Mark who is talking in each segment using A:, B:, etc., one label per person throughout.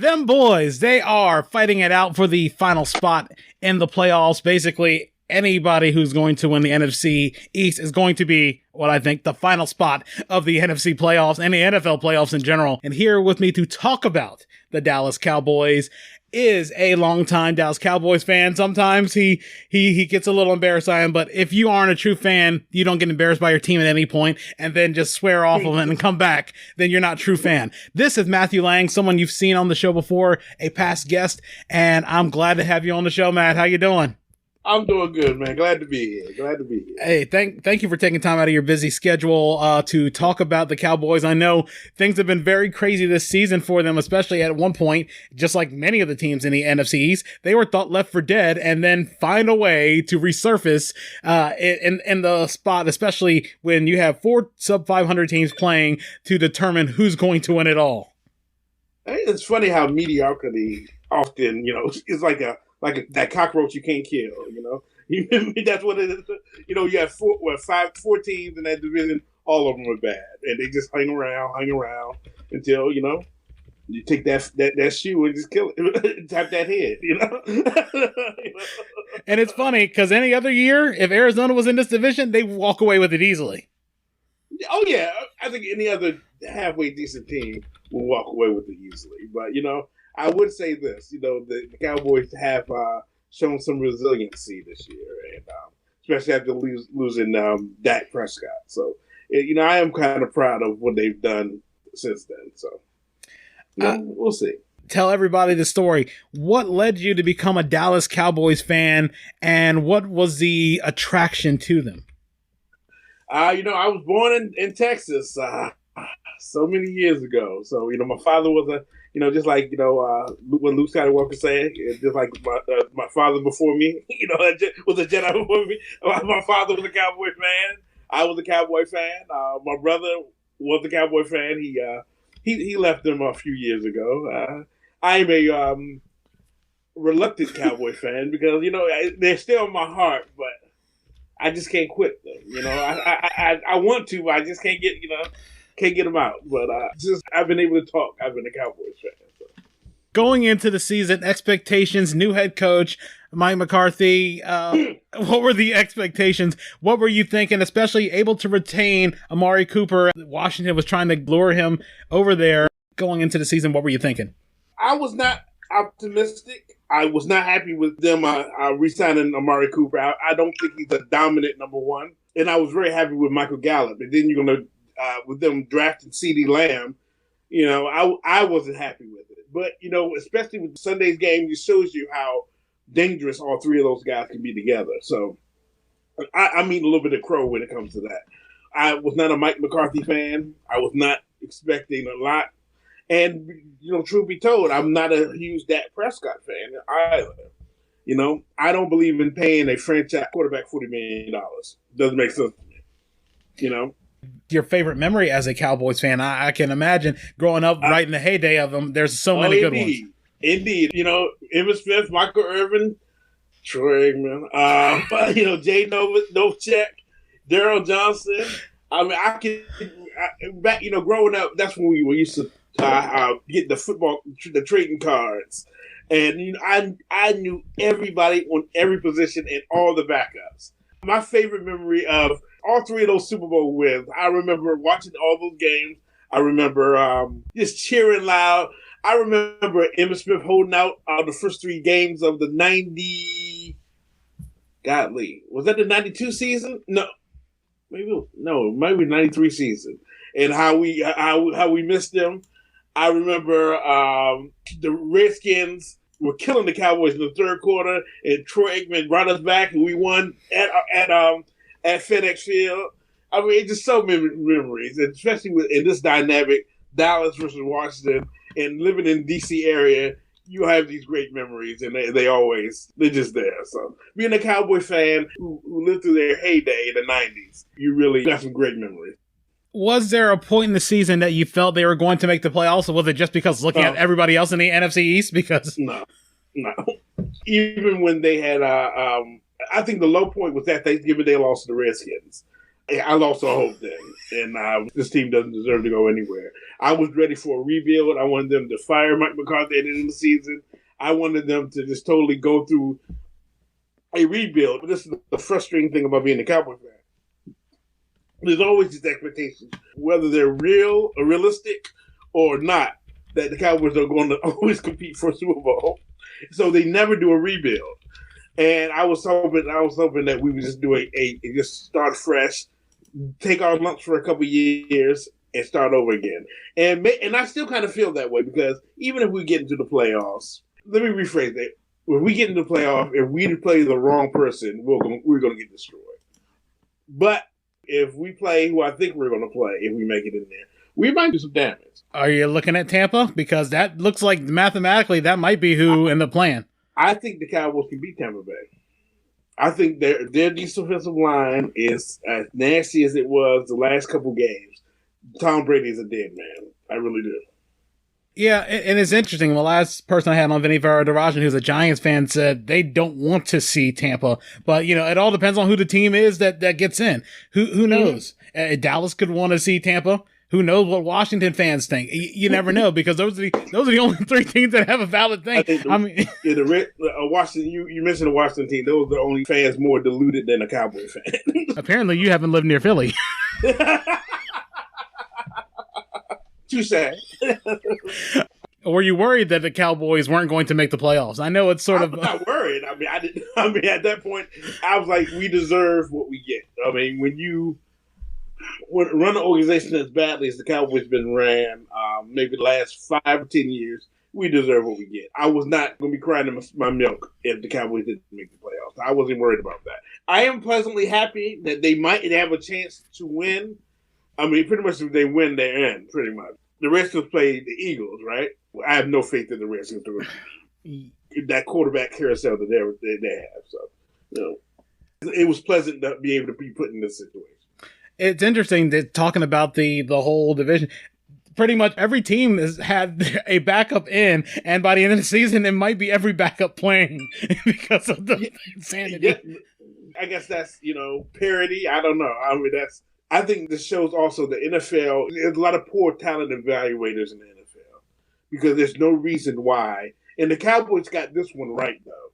A: Them boys, they are fighting it out for the final spot in the playoffs. Basically, anybody who's going to win the NFC East is going to be what I think the final spot of the NFC playoffs and the NFL playoffs in general. And here with me to talk about the Dallas Cowboys is a longtime Dallas Cowboys fan. Sometimes he gets a little embarrassed by him, but if you aren't a true fan, you don't get embarrassed by your team at any point and then just swear off of it and come back, then you're not a true fan. This is Matthew Lang, someone you've seen on the show before, a past guest, and I'm glad to have you on the show, Matt. How you doing?
B: I'm doing good, man. Glad to be here.
A: Hey, thank you for taking time out of your busy schedule to talk about the Cowboys. I know things have been very crazy this season for them, especially at one point, just like many of the teams in the NFC East, they were thought left for dead and then find a way to resurface in the spot, especially when you have 4 sub-500 teams playing to determine who's going to win it all.
B: It's funny how mediocrity often, is like that cockroach you can't kill, That's what it is. You have four teams in that division, all of them are bad. And they just hang around until, you take that shoe and just kill it, tap that head,
A: And it's funny, because any other year, if Arizona was in this division, they walk away with it easily.
B: Oh, yeah. I think any other halfway decent team will walk away with it easily. But, I would say this, the Cowboys have shown some resiliency this year, and especially after losing Dak Prescott. So, I am kind of proud of what they've done since then. So, we'll see.
A: Tell everybody the story. What led you to become a Dallas Cowboys fan, and what was the attraction to them?
B: I was born in Texas so many years ago. So, my father was just like, when Luke Skywalker said, just like my father before me, was a Jedi before me. My father was a Cowboy fan. I was a Cowboy fan. My brother was a Cowboy fan. He left them a few years ago. I am a reluctant Cowboy fan because, they're still in my heart, but I just can't quit them. I want to, but I just can't get them out. But I've been able to talk. I've been a Cowboys fan. So.
A: Going into the season, expectations, new head coach, Mike McCarthy, what were the expectations? What were you thinking, especially able to retain Amari Cooper? Washington was trying to lure him over there. Going into the season, what were you thinking?
B: I was not optimistic. I was not happy with them re-signing Amari Cooper. I don't think he's a dominant number one. And I was very happy with Michael Gallup. And then you're going to with them drafting CeeDee Lamb, I wasn't happy with it. But, especially with Sunday's game, it shows you how dangerous all three of those guys can be together. So I mean a little bit of crow when it comes to that. I was not a Mike McCarthy fan. I was not expecting a lot. And, truth be told, I'm not a huge Dak Prescott fan either. I don't believe in paying a franchise quarterback $40 million. Doesn't make sense to me,
A: Your favorite memory as a Cowboys fan? I can imagine growing up right in the heyday of them. There's so many good ones.
B: Indeed. Emmitt Smith, Michael Irvin, Troy Aikman, Jay Novacek, Daryl Johnson. I mean, back, growing up, that's when we used to get the trading cards. And, I knew everybody on every position and all the backups. My favorite memory of all three of those Super Bowl wins, I remember watching all those games. I remember just cheering loud. I remember Emmitt Smith holding out the first 3 games of the 90. Godly, was that the 92 season? No, maybe 93 season. And how we missed them. I remember the Redskins were killing the Cowboys in the third quarter, and Troy Aikman brought us back, and we won at FedEx Field. I mean, it's just so many memories, and especially in this dynamic, Dallas versus Washington, and living in the D.C. area, you have these great memories, and they're just there. So being a Cowboy fan who lived through their heyday in the 90s, you really got some great memories.
A: Was there a point in the season that you felt they were going to make the playoffs, or was it just because looking at everybody else in the NFC East? Because
B: no. Even when they had, I think the low point was that Thanksgiving they lost to the Redskins. I lost all hope then, and this team doesn't deserve to go anywhere. I was ready for a rebuild. I wanted them to fire Mike McCarthy at the end of the season. I wanted them to just totally go through a rebuild. But this is the frustrating thing about being a Cowboy fan. There's always these expectations, whether they're real or realistic or not, that the Cowboys are going to always compete for a Super Bowl. So they never do a rebuild. And I was hoping that we would just do just start fresh, take our lumps for a couple years, and start over again. And I still kind of feel that way, because even if we get into the playoffs, let me rephrase that. When we get into the playoff, if we play the wrong person, we're going to get destroyed. But if we play who I think we're going to play, if we make it in there, we might do some damage.
A: Are you looking at Tampa? Because that looks like mathematically that might be who in the plan.
B: I think the Cowboys can beat Tampa Bay. I think their defensive line is as nasty as it was the last couple games. Tom Brady is a dead man. I really do.
A: Yeah, and it's interesting. The last person I had on, Vinny Varadarajan, who's a Giants fan, said they don't want to see Tampa. But, it all depends on who the team is that gets in. Who knows? Dallas could want to see Tampa. Who knows what Washington fans think? You never know, because those are the only three teams that have a valid thing.
B: Washington. You mentioned the Washington team. Those are the only fans more deluded than a Cowboy fan.
A: Apparently, you haven't lived near Philly.
B: Too sad.
A: Were you worried that the Cowboys weren't going to make the playoffs? I know it's sort of.
B: I'm not worried. At that point, I was like, we deserve what we get. I mean, when you run an organization as badly as the Cowboys been ran, maybe the last 5 or 10 years, we deserve what we get. I was not going to be crying in my milk if the Cowboys didn't make the playoffs. I wasn't worried about that. I am pleasantly happy that they might have a chance to win. I mean, pretty much if they win, they're in, pretty much. The Redskins play the Eagles, right? I have no faith in the Redskins to that quarterback carousel that they have. So, it was pleasant to be able to be put in this situation.
A: It's interesting that talking about the whole division. Pretty much every team has had a backup in, and by the end of the season, it might be every backup playing because of the insanity.
B: Yeah. I guess that's, parity. I don't know. I think this shows also the NFL. There's a lot of poor talent evaluators in the NFL because there's no reason why. And the Cowboys got this one right, though.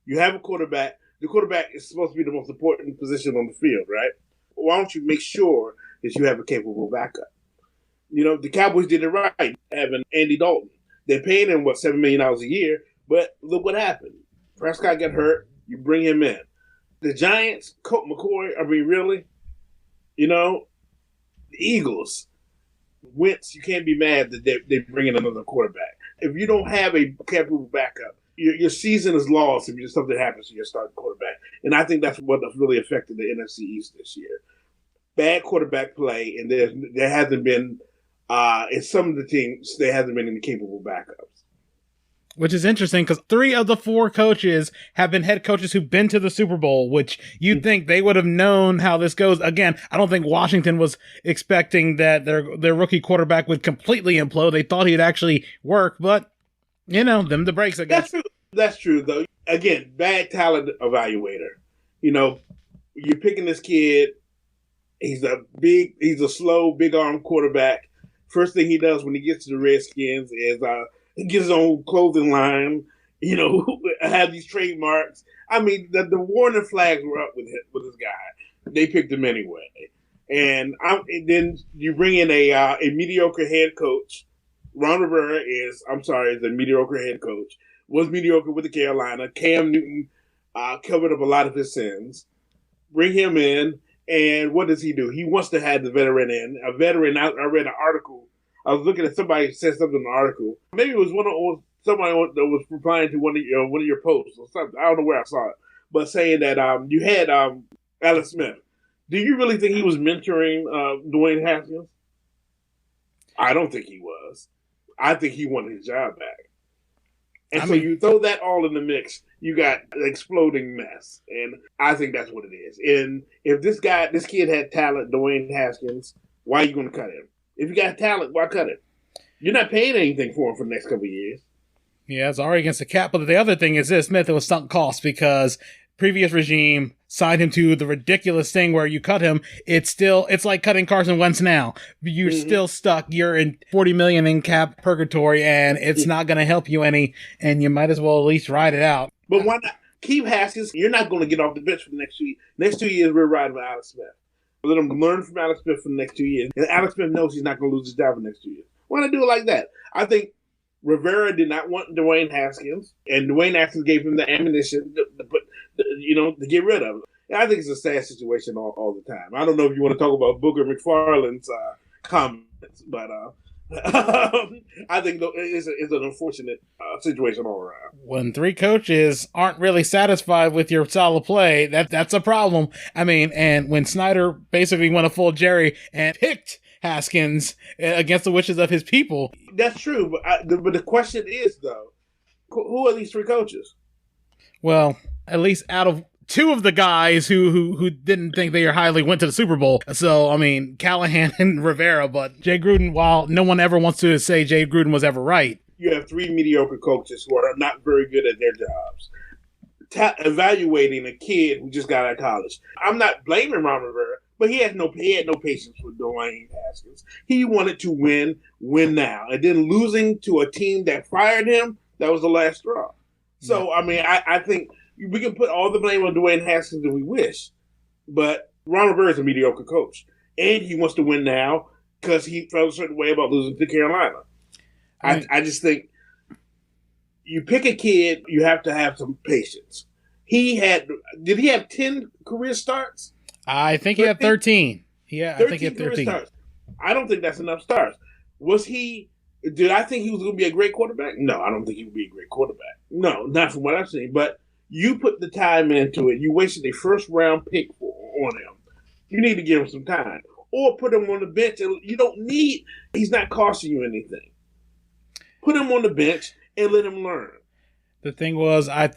B: You have a quarterback. The quarterback is supposed to be the most important position on the field, right? Why don't you make sure that you have a capable backup? The Cowboys did it right, having Andy Dalton. They're paying him, $7 million a year, but look what happened. Prescott got hurt. You bring him in. The Giants, Colt McCoy, really? The Eagles, Wentz, you can't be mad that they bring in another quarterback. If you don't have a capable backup, your season is lost if something happens to your starting quarterback. And I think that's what really affected the NFC East this year. Bad quarterback play, and there hasn't been, in some of the teams, there hasn't been any capable backups.
A: Which is interesting because 3 of the 4 coaches have been head coaches who've been to the Super Bowl, which you'd think they would have known how this goes. Again, I don't think Washington was expecting that their rookie quarterback would completely implode. They thought he'd actually work, but, them the breaks, I guess.
B: That's true, though. Again, bad talent evaluator. You're picking this kid. He's a slow, big-arm quarterback. First thing he does when he gets to the Redskins is he gets his own clothing line, have these trademarks. I mean, the warning flags were up with this guy. They picked him anyway. And then you bring in a mediocre head coach. Ron Rivera is a mediocre head coach. Was mediocre with the Carolina. Cam Newton covered up a lot of his sins. Bring him in, and what does he do? He wants to have the veteran in. A veteran, I read an article. I was looking at somebody said something in the article. Maybe it was somebody that was replying to one of your posts or something. I don't know where I saw it, but saying that you had Alex Smith. Do you really think he was mentoring Dwayne Haskins? I don't think he was. I think he wanted his job back. And you throw that all in the mix, you got an exploding mess. And I think that's what it is. And if this kid had talent, Dwayne Haskins, why are you going to cut him? If you got talent, why cut him? You're not paying anything for him for the next couple of years.
A: Yeah, it's already against the cap. But the other thing is this, Smith, it was sunk cost because previous regime signed him to the ridiculous thing where you cut him, it's like cutting Carson Wentz now. You're still stuck. You're in $40 million in cap purgatory, and it's not going to help you any, and you might as well at least ride it out.
B: But why not keep Haskins? You're not going to get off the bench for the next 2 years. Next 2 years, we're riding with Alex Smith. Let him learn from Alex Smith for the next 2 years. And Alex Smith knows he's not going to lose his job for the next 2 years. Why not do it like that? I think Rivera did not want Dwayne Haskins, and Dwayne Haskins gave him the ammunition to get rid of him. And I think it's a sad situation all the time. I don't know if you want to talk about Booker McFarland's comments, but I think it's an unfortunate situation all around.
A: When 3 coaches aren't really satisfied with your style of play, that's a problem. I mean, and when Snyder basically went a full Jerry and picked Haskins against the wishes of his people.
B: That's true, but the question is, though, who are these 3 coaches?
A: Well, at least out of 2 of the guys who didn't think they were highly went to the Super Bowl. So, I mean, Callahan and Rivera, but Jay Gruden, while no one ever wants to say Jay Gruden was ever right.
B: You have 3 mediocre coaches who are not very good at their jobs. Evaluating a kid who just got out of college. I'm not blaming Ron Rivera, but he had no patience with Dwayne Haskins. He wanted to win now. And then losing to a team that fired him, that was the last straw. So, I mean, I think we can put all the blame on Dwayne Haskins if we wish, but Ron Rivera is a mediocre coach. And he wants to win now because he felt a certain way about losing to Carolina. I just think you pick a kid, you have to have some patience. Did he have 10 career starts?
A: I think he had 13. Yeah, I think he had 13.
B: Starts. I don't think that's enough starts. Did I think he was going to be a great quarterback? No, I don't think he would be a great quarterback. No, not from what I've seen. But you put the time into it. You wasted a first-round pick on him. You need to give him some time. Or put him on the bench. He's not costing you anything. Put him on the bench and let him learn.
A: The thing was, I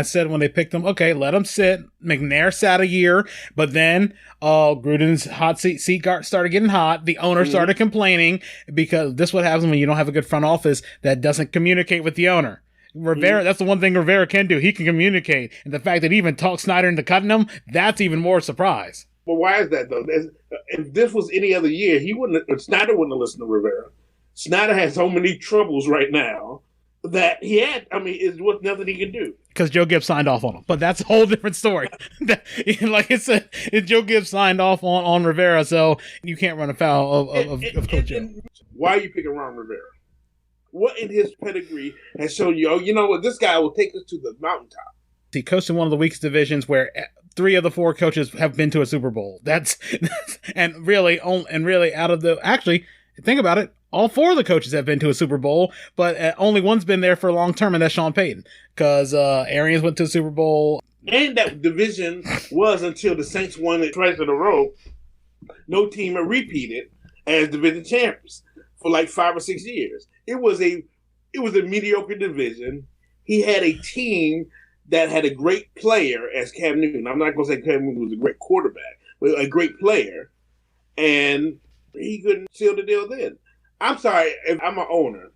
A: said when they picked him, okay, let him sit. McNair sat a year, but then Gruden's hot seat started getting hot. The owner started complaining because this is what happens when you don't have a good front office that doesn't communicate with the owner. Rivera, that's the one thing Rivera can do. He can communicate. And the fact that he even talked Snyder into cutting him, that's even more surprise.
B: But why is that, though? If this was any other year, Snyder wouldn't have listened to Rivera. Snyder has so many troubles right now that it's nothing he can do.
A: Because Joe Gibbs signed off on him. But that's a whole different story. Like I said, Joe Gibbs signed off on Rivera, so you can't run afoul of Coach Joe.
B: Why are you picking Ron Rivera? What in his pedigree has shown you, you know what, this guy will take us to the mountaintop?
A: He coached in one of the weakest divisions where 3 of the 4 coaches have been to a Super Bowl. And really actually, think about it, all 4 of the coaches have been to a Super Bowl, but only one's been there for long term, and that's Sean Payton. Because Arians went to a Super Bowl.
B: And that division was, until the Saints won it twice in a row, no team had repeated as division champions for like 5 or 6 years. It was a mediocre division. He had a team that had a great player as Cam Newton. I'm not going to say Cam Newton was a great quarterback, but a great player. And he couldn't seal the deal then. I'm sorry, if I'm an owner,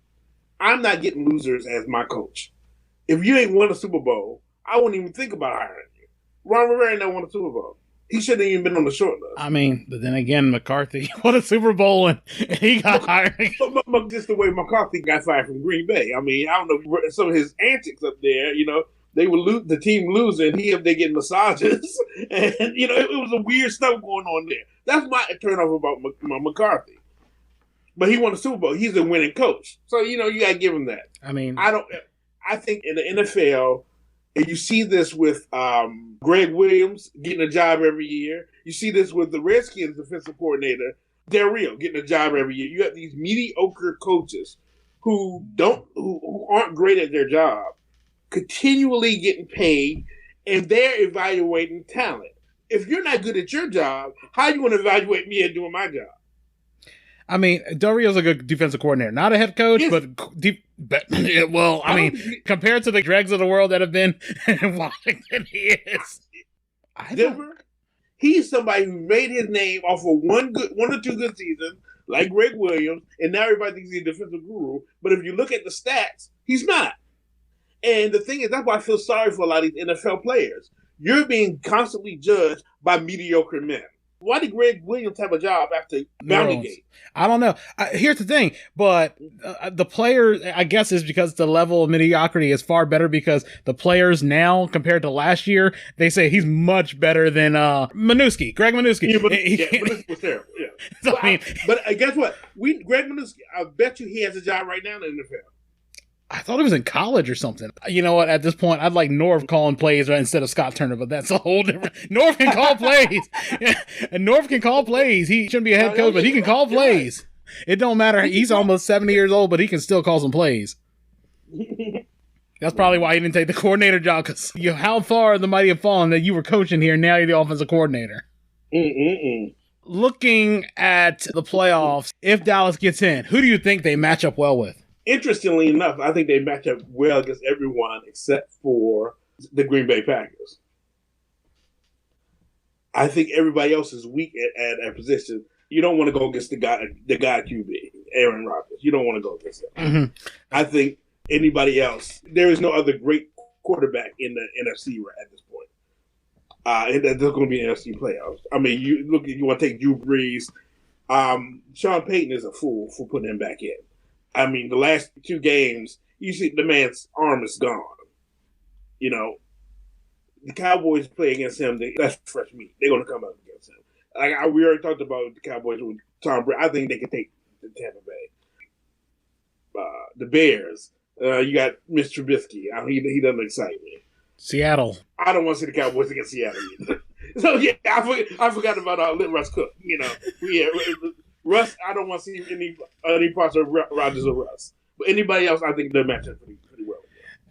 B: I'm not getting losers as my coach. If you ain't won a Super Bowl, I wouldn't even think about hiring you. Ron Rivera ain't never won a Super Bowl. He shouldn't have even been on the short list.
A: I mean, but then again, McCarthy won a Super Bowl and he got hired.
B: But just the way McCarthy got fired from Green Bay. I mean, I don't know, some of his antics up there, they would the team losing, he up there getting massages. And, it was a weird stuff going on there. That's my turnoff about McCarthy. But he won a Super Bowl. He's a winning coach. So, you got to give him that.
A: I mean,
B: I think in the NFL, and you see this with Greg Williams getting a job every year. You see this with the Redskins defensive coordinator, Del Rio, getting a job every year. You have these mediocre coaches who aren't great at their job, continually getting paid, and they're evaluating talent. If you're not good at your job, how are you going to evaluate me at doing my job?
A: I mean, Del Rio's a good defensive coordinator. Not a head coach,
B: yes.
A: Compared to the dregs of the world that have been in Washington, he is.
B: Denver, he's somebody who made his name off of one or two good seasons, like Greg Williams, and now everybody thinks he's a defensive guru. But if you look at the stats, he's not. And the thing is, that's why I feel sorry for a lot of these NFL players. You're being constantly judged by mediocre men. Why did Greg Williams have a job after Bountygate?
A: I don't know. Here's the thing, but the player, I guess, is because the level of mediocrity is far better because the players now, compared to last year, they say he's much better than Manusky, Greg Manusky.
B: Yeah, Manusky was terrible. Yeah. So, but guess what? Greg Manusky, I bet you he has a job right now in the NFL.
A: I thought he was in college or something. You know what? At this point, I'd like Norv calling plays instead of Scott Turner, but that's a whole different. Norv can call plays. And Norv can call plays. He shouldn't be a head coach, but he can call plays. Right. It don't matter. He's almost 70 years old, but he can still call some plays. That's probably why he didn't take the coordinator job, because how far the mighty have fallen that you were coaching here, now you're the offensive coordinator. Looking at the playoffs, if Dallas gets in, who do you think they match up well with?
B: Interestingly enough, I think they match up well against everyone except for the Green Bay Packers. I think everybody else is weak at a position. You don't want to go against the guy QB, Aaron Rodgers. You don't want to go against him. Mm-hmm. I think anybody else, there is no other great quarterback in the NFC right at this point. And there's going to be an NFC playoffs. I mean, you want to take Drew Brees. Sean Payton is a fool for putting him back in. I mean, the last 2 games, you see the man's arm is gone. You know, the Cowboys play against him. That's fresh meat. They're going to come up against him. We already talked about the Cowboys with Tom Brady. I think they can take the Tampa Bay. The Bears, you got Mr. Trubisky. He doesn't excite me.
A: Seattle.
B: I don't want to see the Cowboys against Seattle either. So, yeah, I forgot about Russ Cook. You know, Russ, I don't want to see any parts of Rodgers or Russ. But anybody else, I think they're matching pretty well.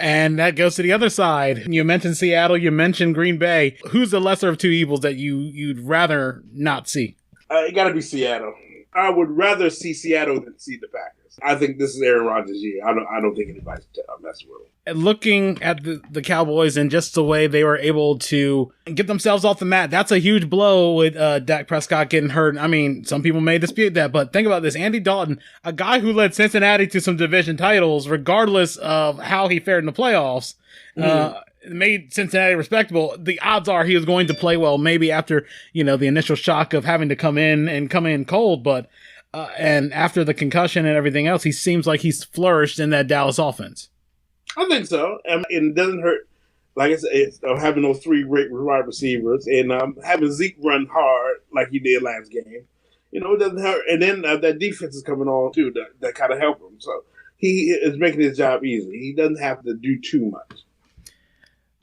A: And that goes to the other side. You mentioned Seattle. You mentioned Green Bay. Who's the lesser of two evils that you'd rather not see?
B: It got to be Seattle. I would rather see Seattle than see the Packers. I think this is Aaron Rodgers' year. I don't think anybody's messing with him.
A: And looking at the Cowboys and just the way they were able to get themselves off the mat, that's a huge blow with Dak Prescott getting hurt. I mean, some people may dispute that, but think about this. Andy Dalton, a guy who led Cincinnati to some division titles, regardless of how he fared in the playoffs, made Cincinnati respectable. The odds are he was going to play well, maybe after, the initial shock of having to come in cold, but and after the concussion and everything else, he seems like he's flourished in that Dallas offense.
B: I think so. And it doesn't hurt, like I said, having those 3 great wide receivers and having Zeke run hard like he did last game. It doesn't hurt. And then that defense is coming on, too, that kind of help him. So he is making his job easy. He doesn't have to do too much.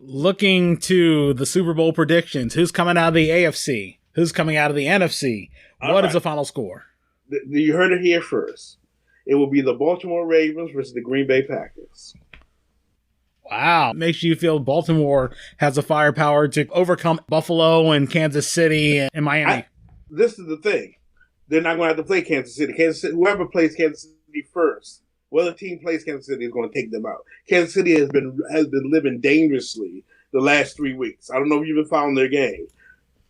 A: Looking to the Super Bowl predictions, who's coming out of the AFC? Who's coming out of the NFC? What is the final score?
B: You heard it here first. It will be the Baltimore Ravens versus the Green Bay Packers.
A: Wow. Makes you feel Baltimore has the firepower to overcome Buffalo and Kansas City and Miami.
B: This is the thing. They're not going to have to play Kansas City. Whoever plays Kansas City first, whether team plays Kansas City is going to take them out. Kansas City has been living dangerously the last 3 weeks. I don't know if you've been following their game.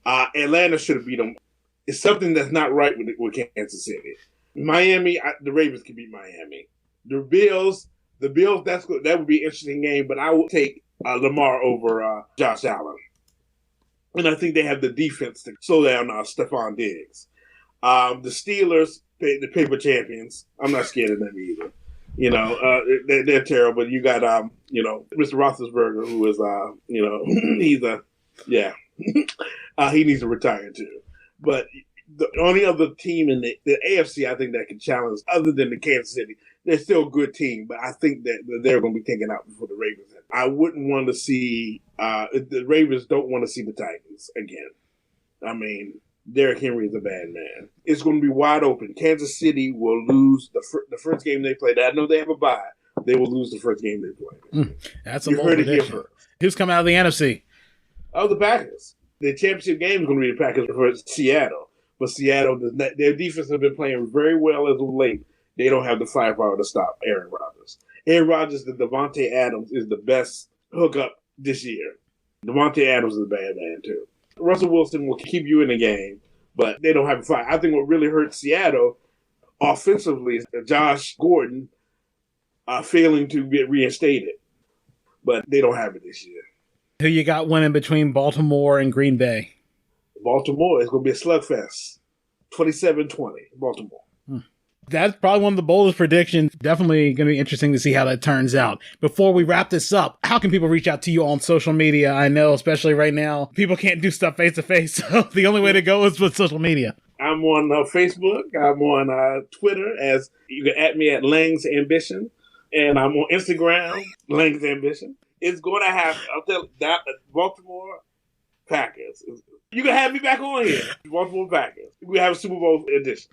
B: Atlanta should have beat them. It's something that's not right with Kansas City. Miami, the Ravens can beat Miami. The Bills, that would be an interesting game, but I would take Lamar over Josh Allen. And I think they have the defense to slow down Stephon Diggs. The Steelers, the paper champions. I'm not scared of them either. They're terrible. You got, Mr. Roethlisberger, who is, he needs to retire too. But the only other team in the AFC, I think, that can challenge, other than the Kansas City, they're still a good team, but I think that they're going to be taken out before the Ravens. I wouldn't want to see the Ravens don't want to see the Titans again. I mean, Derrick Henry is a bad man. It's going to be wide open. Kansas City will lose the first game they played. I know they have a bye. They will lose the first game they play.
A: That's a bold prediction. Who's coming out of the NFC?
B: Oh, the Packers. The championship game is going to be the Packers versus Seattle. But Seattle, their defense has been playing very well as of late. They don't have the firepower to stop Aaron Rodgers. Aaron Rodgers, the Devontae Adams, is the best hookup this year. Devontae Adams is a bad man, too. Russell Wilson will keep you in the game, but they don't have a fight. I think what really hurt Seattle offensively is Josh Gordon failing to get reinstated. but they don't have it this year.
A: Who you got winning between Baltimore and Green Bay?
B: Baltimore is going to be a slugfest. 27-20, Baltimore.
A: That's probably one of the boldest predictions. Definitely going to be interesting to see how that turns out. Before we wrap this up, how can people reach out to you on social media? I know, especially right now, people can't do stuff face to face, so the only way to go is with social media.
B: I'm on Facebook. I'm on Twitter, as you can at me at Lang's Ambition, and I'm on Instagram, Lang's Ambition. It's going to happen. I'll tell you, that Baltimore Packers. You can have me back on here. Baltimore Packers. We have a Super Bowl edition.